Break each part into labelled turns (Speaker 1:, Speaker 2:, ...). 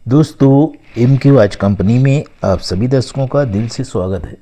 Speaker 1: दोस्तों, MK watch company में आप सभी दर्शकों का दिल से स्वागत है।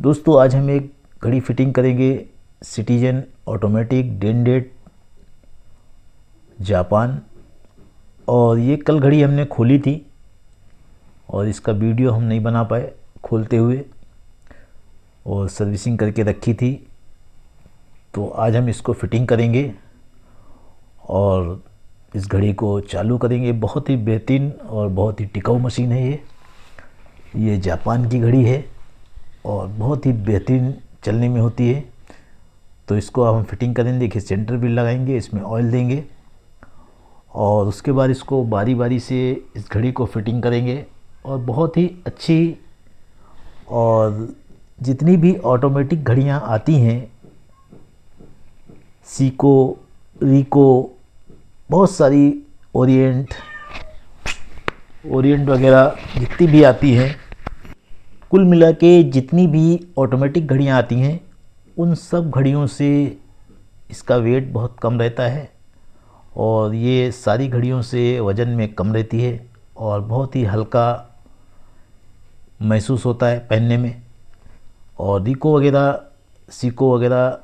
Speaker 1: दोस्तों, आज हम एक घड़ी फिटिंग करेंगे सिटीजन ऑटोमेटिक डेनडेट जापान। और ये कल घड़ी हमने खोली थी और इसका वीडियो हम नहीं बना पाए खोलते हुए, और सर्विसिंग करके रखी थी। तो आज हम इसको फिटिंग करेंगे और इस घड़ी को चालू करेंगे। बहुत ही बेहतरीन और बहुत ही टिकाऊ मशीन है ये जापान की घड़ी है और बहुत ही बेहतरीन चलने में होती है। तो इसको अब हम फिटिंग करेंगे। देखिए, सेंटर भी लगाएंगे, इसमें ऑयल देंगे और उसके बाद इसको बारी बारी से इस घड़ी को फिटिंग करेंगे। और बहुत ही अच्छी, और जितनी भी ऑटोमेटिक घड़ियाँ आती हैं, सीको, रिको, बहुत सारी ओरिएंट वगैरह जितनी भी आती हैं, कुल मिला के जितनी भी ऑटोमेटिक घड़ियाँ आती हैं, उन सब घड़ियों से इसका वेट बहुत कम रहता है और ये सारी घड़ियों से वज़न में कम रहती है और बहुत ही हल्का महसूस होता है पहनने में। और रिको वगैरह, सीको वगैरह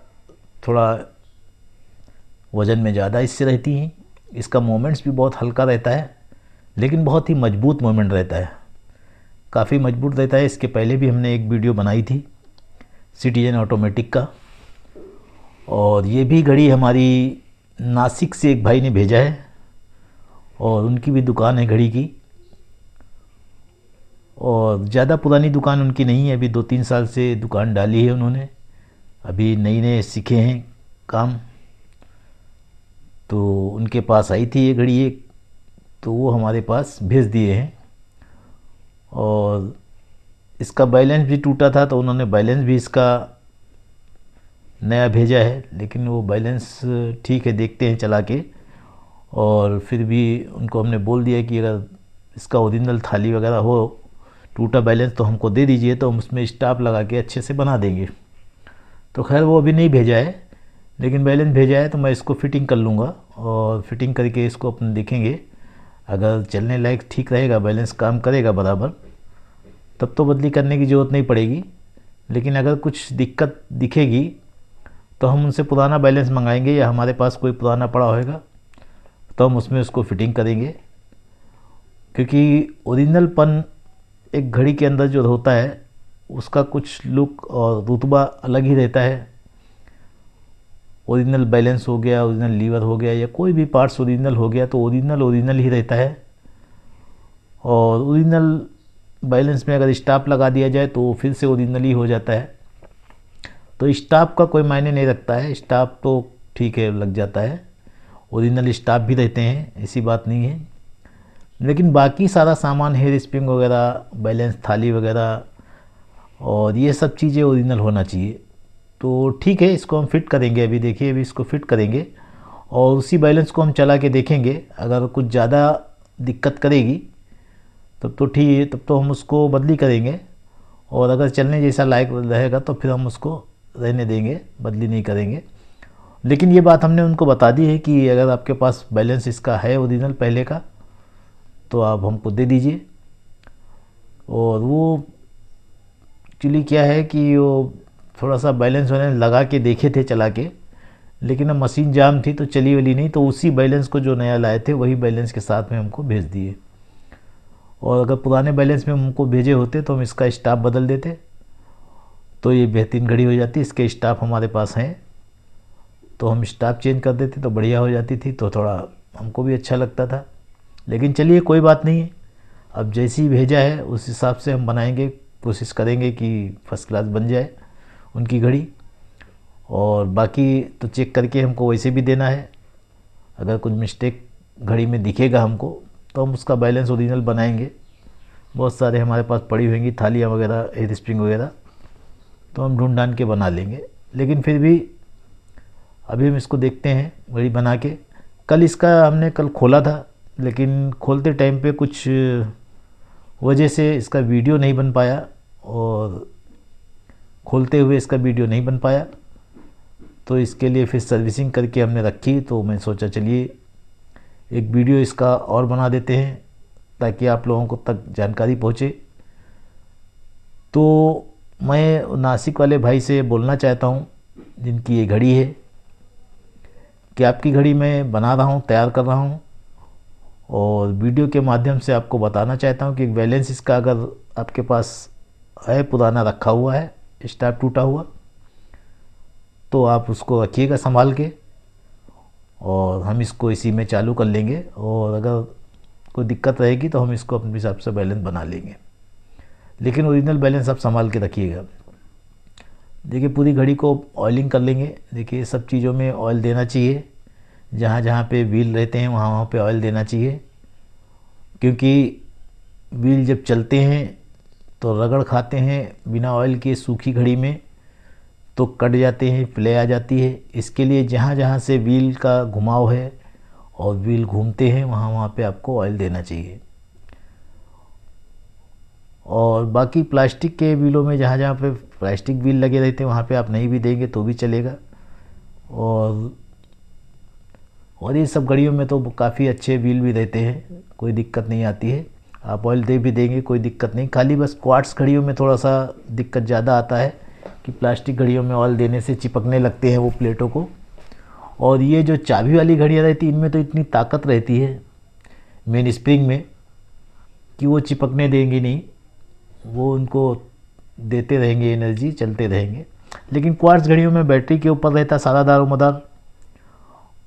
Speaker 1: थोड़ा वज़न में ज़्यादा इससे रहती हैं। इसका मोमेंट्स भी बहुत हल्का रहता है, लेकिन बहुत ही मजबूत मोमेंट रहता है, काफ़ी मजबूत रहता है। इसके पहले भी हमने एक वीडियो बनाई थी सिटीजन ऑटोमेटिक का। और ये भी घड़ी हमारी नासिक से एक भाई ने भेजा है और उनकी भी दुकान है घड़ी की, और ज़्यादा पुरानी दुकान उनकी नहीं है, अभी 2-3 साल से दुकान डाली है उन्होंने, अभी नई नए सीखे हैं काम। तो उनके पास आई थी ये घड़ी एक, तो वो हमारे पास भेज दिए हैं। और इसका बैलेंस भी टूटा था तो उन्होंने बैलेंस भी इसका नया भेजा है, लेकिन वो बैलेंस ठीक है, देखते हैं चला के। और फिर भी उनको हमने बोल दिया कि अगर इसका ओरिजिनल थाली वगैरह हो, टूटा बैलेंस, तो हमको दे दीजिए, तो हम उसमें स्टाफ लगा के अच्छे से बना देंगे। तो खैर वो अभी नहीं भेजा है, लेकिन बैलेंस भेजा है, तो मैं इसको फिटिंग कर लूँगा और फिटिंग करके इसको अपन देखेंगे। अगर चलने लायक ठीक रहेगा, बैलेंस काम करेगा बराबर, तब तो बदली करने की ज़रूरत नहीं पड़ेगी। लेकिन अगर कुछ दिक्कत दिखेगी तो हम उनसे पुराना बैलेंस मंगाएंगे, या हमारे पास कोई पुराना पड़ा होगा तो हम उसमें उसको फिटिंग करेंगे। क्योंकि ओरिजिनलपन एक घड़ी के अंदर जो होता है, उसका कुछ लुक और रुतबा अलग ही रहता है। ओरिजिनल बैलेंस हो गया, ओरिजिनल लीवर हो गया, या कोई भी पार्ट्स ओरिजिनल हो गया, तो ओरिजिनल ही रहता है। और ओरिजिनल बैलेंस में अगर स्टाफ लगा दिया जाए तो फिर से ओरिजिनल ही हो जाता है। तो स्टाफ का कोई मायने नहीं रखता है, स्टाफ तो ठीक है लग जाता है, ओरिजिनल स्टाफ भी रहते हैं, ऐसी बात नहीं है। लेकिन बाकी सारा सामान, हेयर स्प्रिंग वगैरह, बैलेंस थाली वगैरह, और ये सब चीज़ें ओरिजिनल होना चाहिए। तो ठीक है, इसको हम फिट करेंगे। अभी देखिए, अभी इसको फिट करेंगे और उसी बैलेंस को हम चला के देखेंगे। अगर कुछ ज़्यादा दिक्कत करेगी तब तो ठीक है, तब तो हम उसको बदली करेंगे। और अगर चलने जैसा लायक रहेगा तो फिर हम उसको रहने देंगे, बदली नहीं करेंगे। लेकिन ये बात हमने उनको बता दी है कि अगर आपके पास बैलेंस इसका है ओरिजिनल पहले का, तो आप हमको दे दीजिए। और वो एक्चुअली क्या है कि वो थोड़ा सा बैलेंस वैलेंस लगा के देखे थे चला के, लेकिन अब मशीन जाम थी तो चली वाली नहीं, तो उसी बैलेंस को जो नया लाए थे वही बैलेंस के साथ में हमको भेज दिए। और अगर पुराने बैलेंस में हमको भेजे होते तो हम इसका स्टाफ बदल देते, तो ये बेहतरीन घड़ी हो जाती। इसके स्टाफ हमारे पास हैं, तो हम स्टाफ चेंज कर देते तो बढ़िया हो जाती थी, तो थोड़ा हमको भी अच्छा लगता था। लेकिन चलिए, कोई बात नहीं है, अब जैसी ही भेजा है उस हिसाब से हम बनाएंगे, कोशिश करेंगे कि फर्स्ट क्लास बन जाए उनकी घड़ी। और बाकी तो चेक करके हमको वैसे भी देना है। अगर कुछ मिस्टेक घड़ी में दिखेगा हमको, तो हम उसका बैलेंस ओरिजिनल बनाएंगे। बहुत सारे हमारे पास पड़ी होंगी थालियाँ वगैरह, एयर स्प्रिंग वगैरह, तो हम ढूंढ ढांड के बना लेंगे। लेकिन फिर भी अभी हम इसको देखते हैं घड़ी बना के। कल इसका हमने खोला था, लेकिन खोलते टाइम पे कुछ वजह से इसका वीडियो नहीं बन पाया, और खोलते हुए इसका वीडियो नहीं बन पाया। तो इसके लिए फिर सर्विसिंग करके हमने रखी। तो मैं सोचा चलिए एक वीडियो इसका और बना देते हैं ताकि आप लोगों को तक जानकारी पहुँचे। तो मैं नासिक वाले भाई से बोलना चाहता हूँ जिनकी ये घड़ी है कि आपकी घड़ी मैं बना रहा हूँ, तैयार कर रहा हूँ, और वीडियो के माध्यम से आपको बताना चाहता हूँ कि बैलेंस इसका अगर आपके पास है, पुराना रखा हुआ है, स्टार्ट टूटा हुआ, तो आप उसको रखिएगा संभाल के, और हम इसको इसी में चालू कर लेंगे। और अगर कोई दिक्कत रहेगी तो हम इसको अपने हिसाब से बैलेंस बना लेंगे, लेकिन ओरिजिनल बैलेंस आप संभाल के रखिएगा। देखिए पूरी घड़ी को ऑयलिंग कर लेंगे। देखिए सब चीज़ों में ऑयल देना चाहिए, जहाँ जहाँ पे व्हील रहते हैं वहाँ वहाँ पे ऑयल देना चाहिए, क्योंकि व्हील जब चलते हैं तो रगड़ खाते हैं बिना ऑयल के सूखी घड़ी में, तो कट जाते हैं, प्ले आ जाती है। इसके लिए जहाँ जहाँ से व्हील का घुमाव है और व्हील घूमते हैं वहाँ वहाँ पे आपको ऑयल देना चाहिए। और बाकी प्लास्टिक के व्हीलों में जहाँ जहाँ पे प्लास्टिक व्हील लगे रहते हैं वहाँ पे आप नहीं भी देंगे तो भी चलेगा। और ये सब घड़ियों में तो काफ़ी अच्छे व्हील भी रहते हैं, कोई दिक्कत नहीं आती है। आप ऑयल दे भी देंगे कोई दिक्कत नहीं। खाली बस क्वार्ट्स घड़ियों में थोड़ा सा दिक्कत ज़्यादा आता है कि प्लास्टिक घड़ियों में ऑयल देने से चिपकने लगते हैं वो प्लेटों को। और ये जो चाबी वाली घड़ियाँ रहती हैं इनमें तो इतनी ताकत रहती है मेन स्प्रिंग में कि वो चिपकने देंगे नहीं, वो उनको देते रहेंगे एनर्जी, चलते रहेंगे। लेकिन क्वार्ट्स घड़ियों में बैटरी के ऊपर रहता सारा दारोमदार,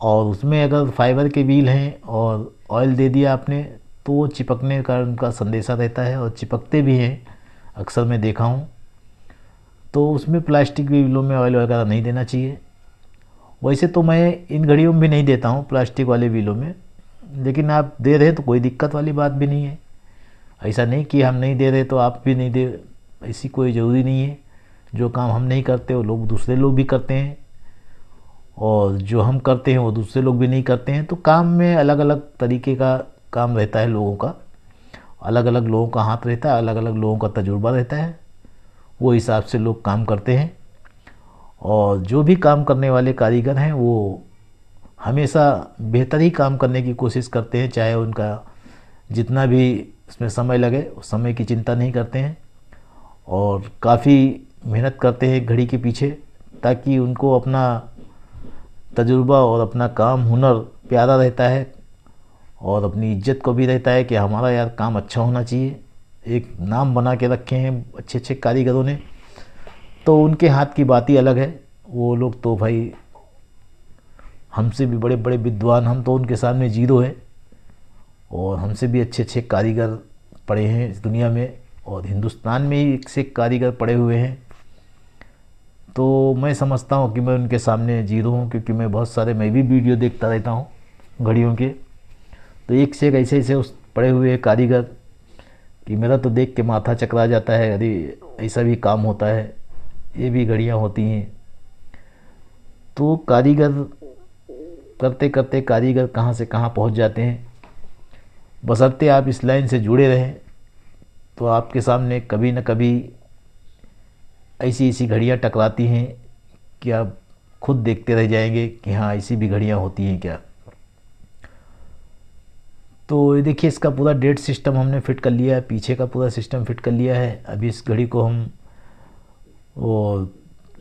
Speaker 1: और उसमें अगर फाइबर के व्हील हैं और ऑयल दे दिया आपने तो वो चिपकने का उनका संदेशा रहता है, और चिपकते भी हैं, अक्सर मैं देखा हूँ। तो उसमें प्लास्टिक व्हीलों में ऑयल वगैरह नहीं देना चाहिए। वैसे तो मैं इन घड़ियों में भी नहीं देता हूँ प्लास्टिक वाले व्हीलों में, लेकिन आप दे रहे तो कोई दिक्कत वाली बात भी नहीं है। ऐसा नहीं कि हम नहीं दे रहे तो आप भी नहीं दे, ऐसी कोई ज़रूरी नहीं है। जो काम हम नहीं करते वो लोग दूसरे लोग भी करते हैं, और जो हम करते हैं वो दूसरे लोग भी नहीं करते हैं। तो काम में अलग अलग तरीके का काम रहता है लोगों का, अलग अलग लोगों का हाथ रहता है, अलग अलग लोगों का तजुर्बा रहता है, वो हिसाब से लोग काम करते हैं। और जो भी काम करने वाले कारीगर हैं वो हमेशा बेहतर ही काम करने की कोशिश करते हैं, चाहे उनका जितना भी इसमें समय लगे, उस समय की चिंता नहीं करते हैं, और काफ़ी मेहनत करते हैं घड़ी के पीछे, ताकि उनको अपना तजुर्बा और अपना काम हुनर प्यारा रहता है, और अपनी इज्जत को भी रहता है कि हमारा यार काम अच्छा होना चाहिए। एक नाम बना के रखे हैं अच्छे अच्छे कारीगरों ने, तो उनके हाथ की बात ही अलग है। वो लोग तो भाई हमसे भी बड़े बड़े विद्वान, हम तो उनके सामने जीरो है, और हमसे भी अच्छे अच्छे कारीगर पड़े हैं इस दुनिया में, और हिंदुस्तान में ही एक से एक कारीगर पड़े हुए हैं। तो मैं समझता हूँ कि मैं उनके सामने जीरो हूँ, क्योंकि मैं बहुत सारे मैं भी वीडियो देखता रहता हूँ घड़ियों के, तो एक से एक ऐसे ऐसे उस पड़े हुए कारीगर कि मेरा तो देख के माथा चकरा जाता है, अरे ऐसा भी काम होता है, ये भी घड़ियाँ होती हैं। तो कारीगर करते करते कारीगर कहाँ से कहाँ पहुँच जाते हैं। बशर्ते आप इस लाइन से जुड़े रहें तो आपके सामने कभी न कभी ऐसी ऐसी घड़ियाँ टकराती हैं कि आप खुद देखते रह जाएंगे कि हाँ ऐसी भी घड़ियाँ होती हैं क्या। तो ये देखिए इसका पूरा डेट सिस्टम हमने फिट कर लिया है, पीछे का पूरा सिस्टम फिट कर लिया है। अभी इस घड़ी को हम वो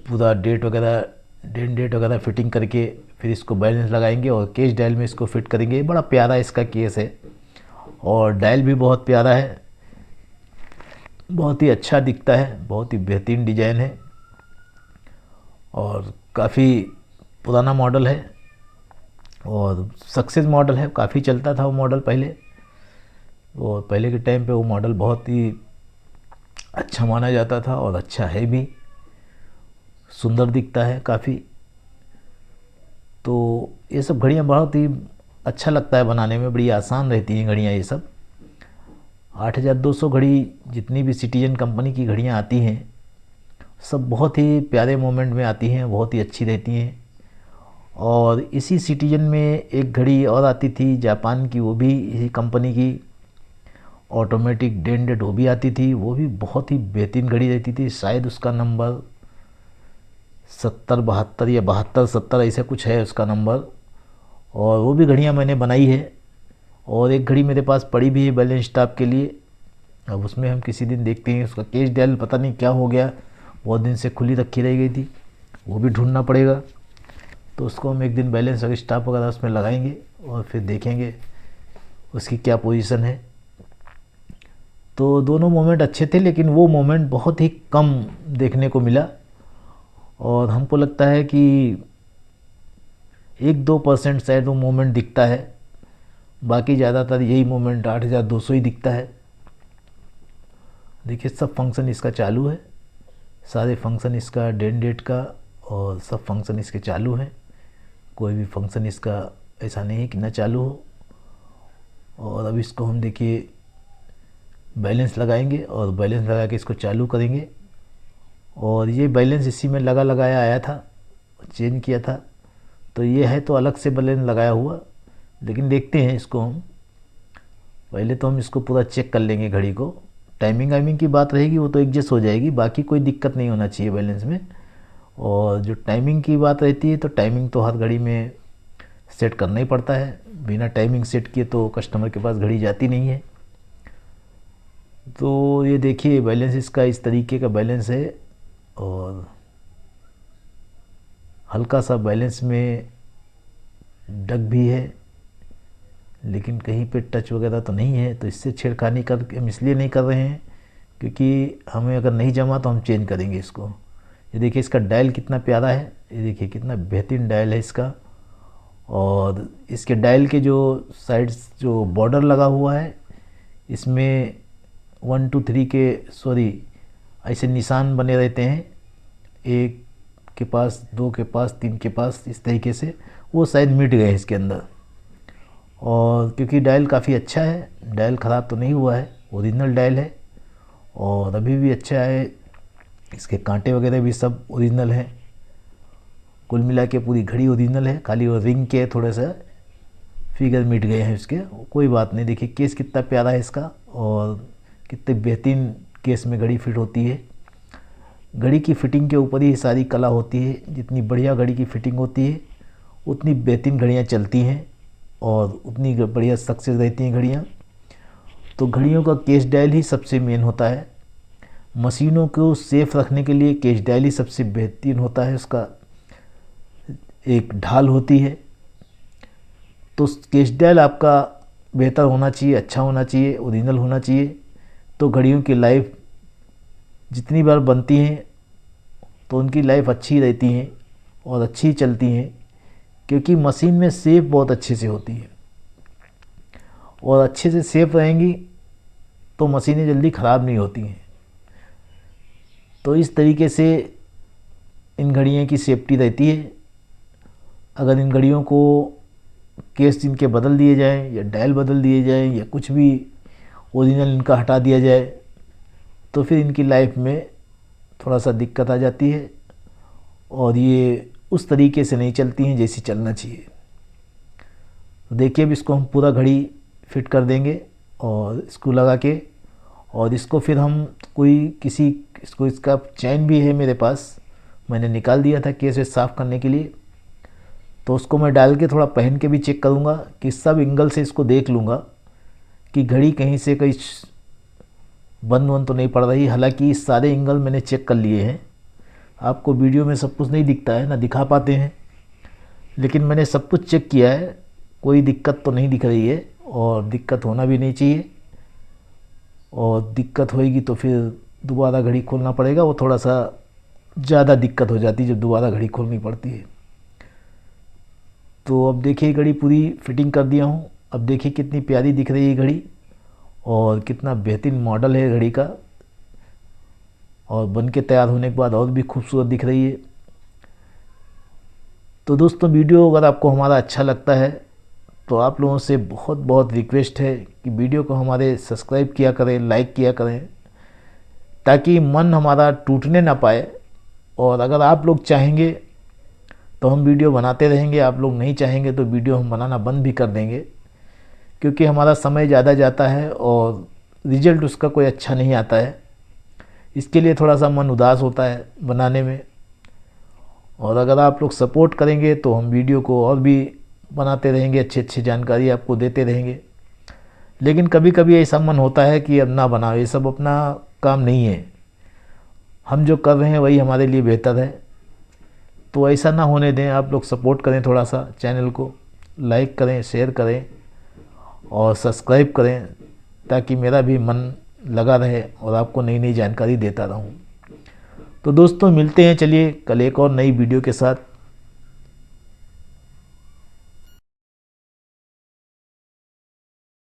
Speaker 1: पूरा डेट वगैरह फिटिंग करके फिर इसको बैलेंस लगाएंगे और केस डायल में इसको फिट करेंगे। बड़ा प्यारा इसका केस है, और डायल भी बहुत प्यारा है, बहुत ही अच्छा दिखता है, बहुत ही बेहतरीन डिज़ाइन है, और काफ़ी पुराना मॉडल है और सक्सेस मॉडल है। काफ़ी चलता था वो मॉडल पहले, और पहले के टाइम पे वो मॉडल बहुत ही अच्छा माना जाता था, और अच्छा है भी, सुंदर दिखता है काफ़ी। तो ये सब घड़ियाँ बहुत ही अच्छा लगता है बनाने में, बड़ी आसान रहती हैं घड़ियाँ ये सब। 8200 घड़ी जितनी भी सिटीजन कंपनी की घड़ियाँ आती हैं सब बहुत ही प्यारे मोमेंट में आती हैं, बहुत ही अच्छी रहती हैं। और इसी सिटीजन में एक घड़ी और आती थी जापान की, वो भी इसी कंपनी की, ऑटोमेटिक डेंडेड, वो भी आती थी, वो भी बहुत ही बेहतरीन घड़ी रहती थी। शायद उसका नंबर 7072 या 7270 ऐसा कुछ है उसका नंबर, और वो भी घड़ियाँ मैंने बनाई है। और एक घड़ी मेरे पास पड़ी भी है बैलेंस स्टॉप के लिए। अब उसमें हम किसी दिन देखते हैं। उसका कैश डायल पता नहीं क्या हो गया, बहुत दिन से खुली रखी रह गई थी, वो भी ढूंढना पड़ेगा। तो उसको हम एक दिन बैलेंस अगर स्टॉप वगैरह उसमें लगाएंगे और फिर देखेंगे उसकी क्या पोजीशन है। तो दोनों मोमेंट अच्छे थे, लेकिन वो मोमेंट बहुत ही कम देखने को मिला और हमको लगता है कि 1-2% शायद वो मोमेंट दिखता है, बाकी ज़्यादातर यही मोमेंट 8200 ही दिखता है। देखिए सब फंक्शन इसका चालू है, सारे फंक्शन इसका डेट का और सब फंक्शन इसके चालू हैं। कोई भी फंक्शन इसका ऐसा नहीं है कि ना चालू हो। और अब इसको हम देखिए बैलेंस लगाएंगे और बैलेंस लगा के इसको चालू करेंगे। और ये बैलेंस इसी में लगाया आया था, चेंज किया था, तो ये है तो अलग से बैलेंस लगाया हुआ। लेकिन देखते हैं इसको हम, पहले तो हम इसको पूरा चेक कर लेंगे घड़ी को। टाइमिंग की बात रहेगी वो तो एडजस्ट हो जाएगी, बाकी कोई दिक्कत नहीं होना चाहिए बैलेंस में। और जो टाइमिंग की बात रहती है तो टाइमिंग तो हर घड़ी में सेट करना ही पड़ता है, बिना टाइमिंग सेट किए तो कस्टमर के पास घड़ी जाती नहीं है। तो ये देखिए बैलेंस इसका इस तरीके का बैलेंस है और हल्का सा बैलेंस में डग भी है, लेकिन कहीं पे टच वगैरह तो नहीं है। तो इससे छेड़खानी कर हम इसलिए नहीं कर रहे हैं क्योंकि हमें अगर नहीं जमा तो हम चेंज करेंगे इसको। ये देखिए इसका डायल कितना प्यारा है, ये देखिए कितना बेहतरीन डायल है इसका। और इसके डायल के जो साइड्स जो बॉर्डर लगा हुआ है इसमें 1 2 3 के ऐसे निशान बने रहते हैं, 1 के पास, 2 के पास, 3 के पास, इस तरीके से। वो शायद मिट गए इसके अंदर। और क्योंकि डायल काफ़ी अच्छा है, डायल ख़राब तो नहीं हुआ है, ओरिजिनल डायल है और अभी भी अच्छा है। इसके कांटे वगैरह भी सब ओरिजिनल हैं, कुल मिला के पूरी घड़ी ओरिजिनल है। खाली वो रिंग के थोड़ा सा फिगर मिट गए हैं इसके, कोई बात नहीं। देखिए केस कितना प्यारा है इसका और कितने बेहतरीन केस में घड़ी फिट होती है। घड़ी की फिटिंग के ऊपर ही सारी कला होती है। जितनी बढ़िया घड़ी की फिटिंग होती है उतनी बेहतरीन घड़ियाँ चलती हैं और उतनी बढ़िया सक्सेस रहती हैं घड़ियाँ। तो घड़ियों का केस डायल ही सबसे मेन होता है। मशीनों को सेफ रखने के लिए केस डायल ही सबसे बेहतरीन होता है, उसका एक ढाल होती है। तो केस डायल आपका बेहतर होना चाहिए, अच्छा होना चाहिए, ओरिजिनल होना चाहिए। तो घड़ियों की लाइफ जितनी बार बनती हैं तो उनकी लाइफ अच्छी रहती हैं और अच्छी चलती हैं, क्योंकि मशीन में सेफ बहुत अच्छे से होती है और अच्छे से सेफ रहेंगी तो मशीनें जल्दी ख़राब नहीं होती हैं। तो इस तरीके से इन घड़ियों की सेफ्टी रहती है। अगर इन घड़ियों को केस इनके बदल दिए जाएं या डायल बदल दिए जाएं या कुछ भी ओरिजिनल इनका हटा दिया जाए तो फिर इनकी लाइफ में थोड़ा सा दिक्कत आ जाती है और ये उस तरीके से नहीं चलती हैं जैसी चलना चाहिए। तो देखिए अब इसको हम पूरा घड़ी फिट कर देंगे और इसको लगा के, और इसको फिर हम इसका चैन भी है मेरे पास, मैंने निकाल दिया था केस साफ़ करने के लिए। तो उसको मैं डाल के थोड़ा पहन के भी चेक करूँगा कि सब एंगल से इसको देख लूँगा कि घड़ी कहीं से कहीं बंद तो नहीं पड़ रही। हालांकि इस सारे एंगल मैंने चेक कर लिए हैं। आपको वीडियो में सब कुछ नहीं दिखता है ना, दिखा पाते हैं, लेकिन मैंने सब कुछ चेक किया है, कोई दिक्कत तो नहीं दिख रही है और दिक्कत होना भी नहीं चाहिए। और दिक्कत होएगी तो फिर दोबारा घड़ी खोलना पड़ेगा, वो थोड़ा सा ज़्यादा दिक्कत हो जाती है जब दोबारा घड़ी खोलनी पड़ती है। तो अब देखिए घड़ी पूरी फिटिंग कर दिया हूँ। अब देखिए कितनी प्यारी दिख रही है घड़ी और कितना बेहतरीन मॉडल है घड़ी का, और बन के तैयार होने के बाद और भी खूबसूरत दिख रही है। तो दोस्तों वीडियो अगर आपको हमारा अच्छा लगता है तो आप लोगों से बहुत बहुत रिक्वेस्ट है कि वीडियो को हमारे सब्सक्राइब किया करें, लाइक किया करें, ताकि मन हमारा टूटने ना पाए। और अगर आप लोग चाहेंगे तो हम वीडियो बनाते रहेंगे, आप लोग नहीं चाहेंगे तो वीडियो हम बनाना बंद भी कर देंगे, क्योंकि हमारा समय ज़्यादा जाता है और रिज़ल्ट उसका कोई अच्छा नहीं आता है। इसके लिए थोड़ा सा मन उदास होता है बनाने में। और अगर आप लोग सपोर्ट करेंगे तो हम वीडियो को और भी बनाते रहेंगे, अच्छी अच्छी जानकारी आपको देते रहेंगे। लेकिन कभी कभी ऐसा मन होता है कि अब ना बनाओ, ये सब अपना काम नहीं है, हम जो कर रहे हैं वही हमारे लिए बेहतर है। तो ऐसा ना होने दें, आप लोग सपोर्ट करें, थोड़ा सा चैनल को लाइक करें, शेयर करें और सब्सक्राइब करें, ताकि मेरा भी मन लगा रहे और आपको नई नई जानकारी देता रहूं। तो दोस्तों मिलते हैं, चलिए कल एक और नई वीडियो के साथ।